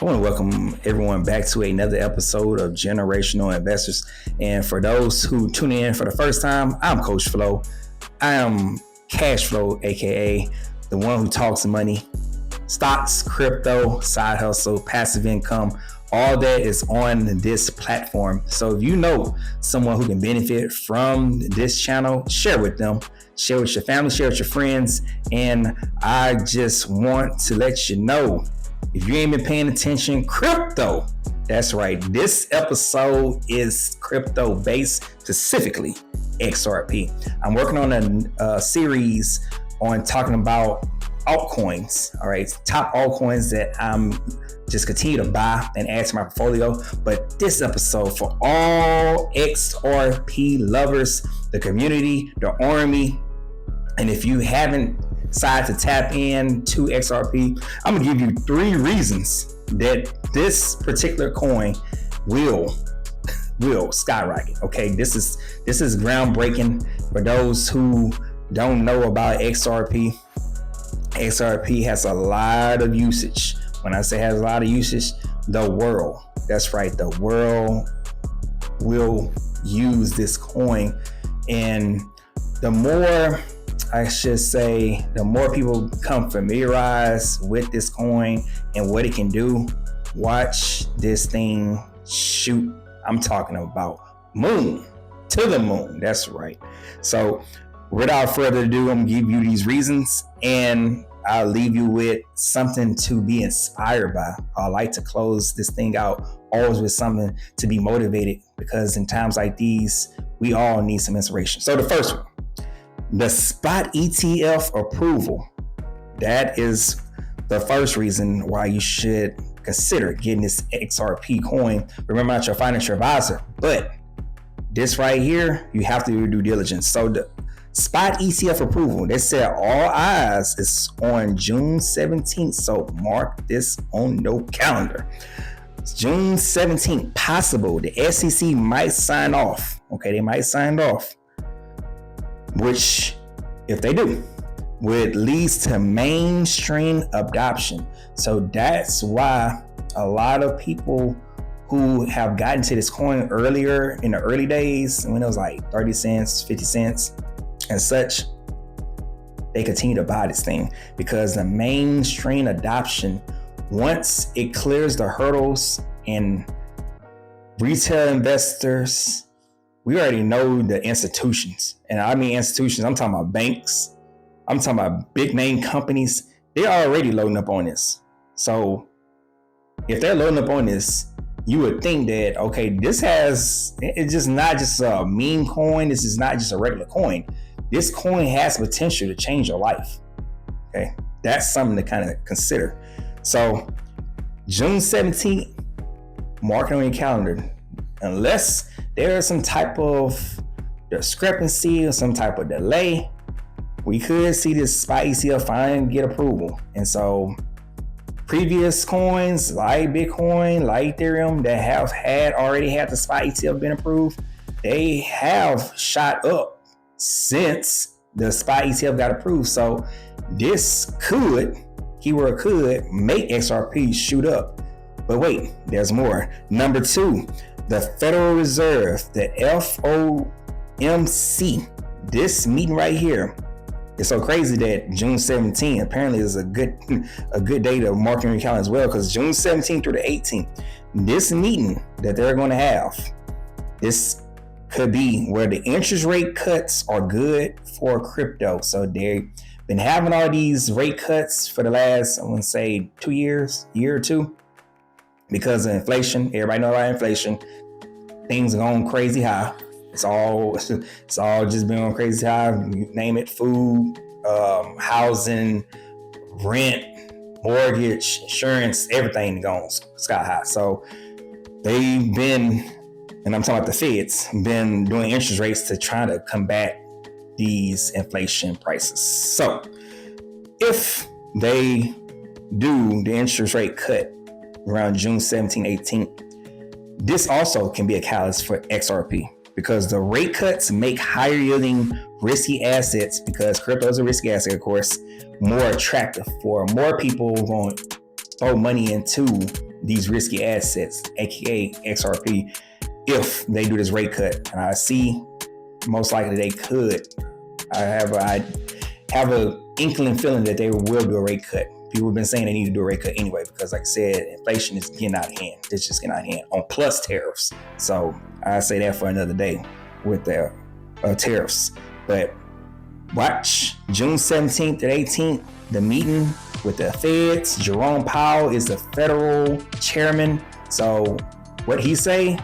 I want to welcome everyone back to another episode of Generational Investors. And for those who tune in for the first time, I'm Coach Flo. I am Cash Flow, aka the one who talks money, stocks, crypto, side hustle, passive income. All that is on this platform. So if you know someone who can benefit from this channel, share with them, share with your family, share with your friends. And I just want to let you know, if you ain't been paying attention, crypto. That's right. This episode is crypto based, specifically XRP. I'm working on a series on talking about altcoins. All right. Top altcoins that I'm just continue to buy and add to my portfolio. But this episode for all XRP lovers, the community, the army. And if you haven't decided to tap in to XRP, I'm gonna give you 3 reasons that this particular coin will skyrocket. Okay, this is groundbreaking for those who don't know about XRP. XRP has a lot of usage. When I say has a lot of usage, the world, that's right, the world will use this coin. And the more, I should say, the more people become familiarized with this coin and what it can do, watch this thing shoot. I'm talking about moon to the moon. That's right. So without further ado, I'm gonna give you these reasons and I'll leave you with something to be inspired by. I like to close this thing out always with something to be motivated, because in times like these, we all need some inspiration. So the first one, the Spot ETF approval. That is the first reason why you should consider getting this XRP coin. Remember, not your financial advisor, but this right here, you have to do due diligence. So the Spot ETF approval, they said all eyes is on June 17th. So mark this on your calendar. June 17th, possible. The SEC might sign off. Okay, they might sign off. Which, if they do, would lead to mainstream adoption. So that's why a lot of people who have gotten to this coin earlier in the early days, when it was like 30 cents, 50 cents and such, they continue to buy this thing because the mainstream adoption, once it clears the hurdles and retail investors, we already know the institutions. And I mean institutions, I'm talking about banks. I'm talking about big name companies. They're already loading up on this. So if they're loading up on this, you would think that, okay, it's just not just a meme coin. This is not just a regular coin. This coin has potential to change your life. Okay, that's something to kind of consider. So June 17th, mark it on your calendar. Unless there is some type of discrepancy or some type of delay, we could see this Spot ETF finally get approval. And so previous coins like Bitcoin, like Ethereum that have already had the Spot ETF been approved, they have shot up since the Spot ETF got approved. So this could, keyword could, make XRP shoot up. But wait, there's more. Number 2, the Federal Reserve, the FOMC, this meeting right here. It's so crazy that June 17th apparently is a good day to mark in your calendar as well, because June 17th through the 18th, this meeting that they're going to have, this could be where the interest rate cuts are good for crypto. So they've been having all these rate cuts for the last, I want to say, 2 years, year or two, because of inflation. Everybody know about inflation. Things are going crazy high. It's all just been on crazy high. You name it: food, housing, rent, mortgage, insurance, everything going sky high. So they've been, and I'm talking about the Feds, been doing interest rates to try to combat these inflation prices. So if they do the interest rate cut around June 17, 18th, this also can be a catalyst for XRP, because the rate cuts make higher yielding risky assets, because crypto is a risky asset, of course, more attractive for more people going to throw money into these risky assets, aka XRP, if they do this rate cut. And I see most likely they could. I have a inkling feeling that they will do a rate cut. People have been saying they need to do a rate cut anyway, because like I said, inflation is getting out of hand. It's just getting out of hand on plus tariffs. So I say that for another day with the tariffs. But watch June 17th and 18th, the meeting with the feds. Jerome Powell is the federal chairman. So what he say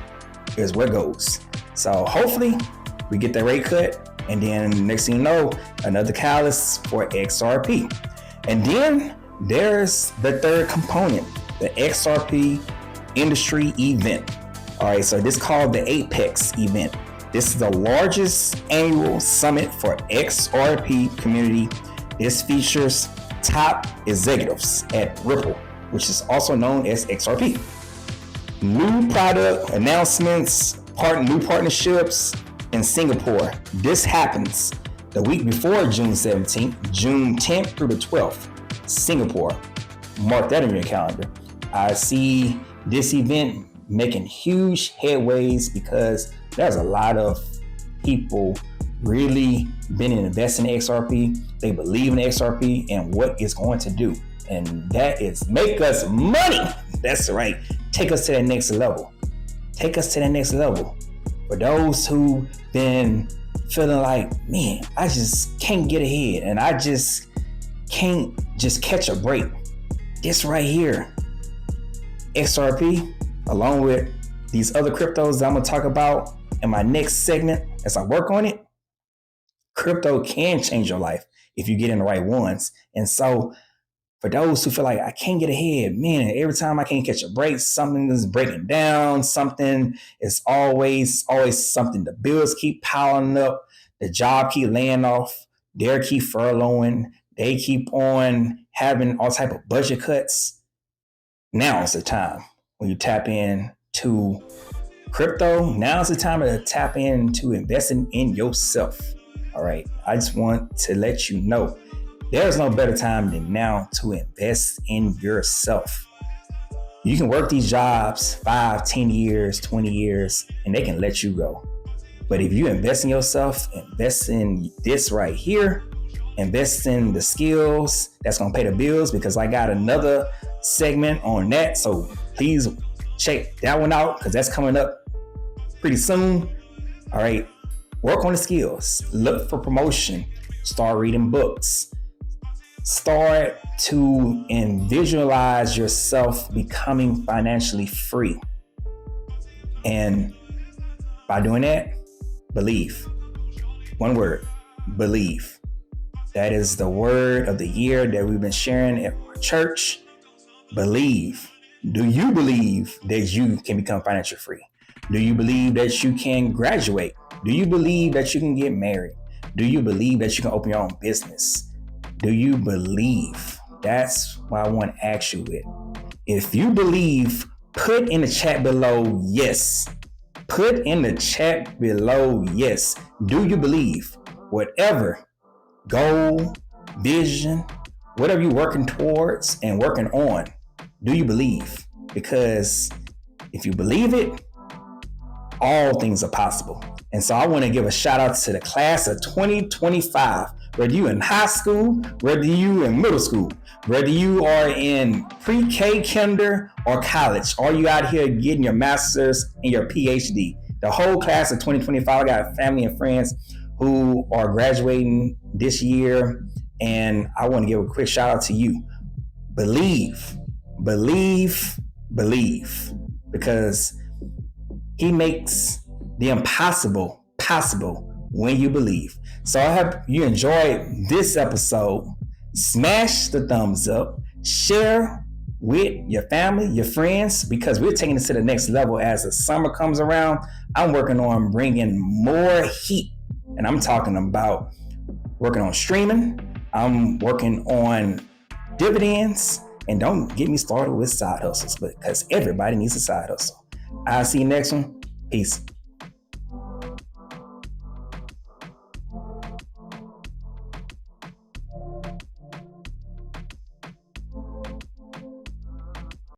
is what goes. So hopefully we get that rate cut. And then next thing you know, another catalyst for XRP. And then there's the third component, the XRP industry event. All right, so this is called the Apex event. This is the largest annual summit for XRP community. This features top executives at Ripple, which is also known as XRP. New product announcements, new partnerships in Singapore. This happens the week before June 17th, June 10th through the 12th, Singapore. Mark that in your calendar. I see this event making huge headways because there's a lot of people really been investing in XRP. They believe in XRP and what it's going to do. And that is make us money. That's right. Take us to the next level. Take us to the next level. For those who been feeling like, man, I just can't get ahead and I just can't just catch a break. This right here, XRP, along with these other cryptos that I'm gonna talk about in my next segment as I work on it, crypto can change your life if you get in the right ones. And so for those who feel like I can't get ahead, man, every time I can't catch a break, something is breaking down, something is always something. The bills keep piling up, the job keep laying off, they keep furloughing, they keep on having all type of budget cuts. Now is the time when you tap into crypto. Now is the time to tap into investing in yourself. All right. I just want to let you know there's no better time than now to invest in yourself. You can work these jobs 5, 10 years, 20 years, and they can let you go. But if you invest in yourself, invest in this right here, invest in the skills that's going to pay the bills, because I got another segment on that. So please check that one out because that's coming up pretty soon. All right. Work on the skills. Look for promotion. Start reading books. Start to visualize yourself becoming financially free. And by doing that, believe. One word, believe. That is the word of the year that we've been sharing at our church. Believe. Do you believe that you can become financially free? Do you believe that you can graduate? Do you believe that you can get married? Do you believe that you can open your own business? Do you believe? That's what I want to ask you with. If you believe, put in the chat below yes. Put in the chat below yes. Do you believe? Whatever goal, vision, whatever you're working towards and working on, do you believe? Because if you believe it, all things are possible. And so I want to give a shout out to the class of 2025. Whether you in high school, whether you in middle school, whether you are in pre-K, kinder, or college, or you out here getting your master's and your PhD. The whole class of 2025, I got family and friends who are graduating this year. And I want to give a quick shout out to you. Believe, believe, believe. Because he makes the impossible possible when you believe. So I hope you enjoyed this episode. Smash the thumbs up, share with your family, your friends, because we're taking this to the next level as the summer comes around. I'm working on bringing more heat, and I'm talking about working on streaming. I'm working on dividends, and don't get me started with side hustles, because everybody needs a side hustle. I'll see you next one. Peace.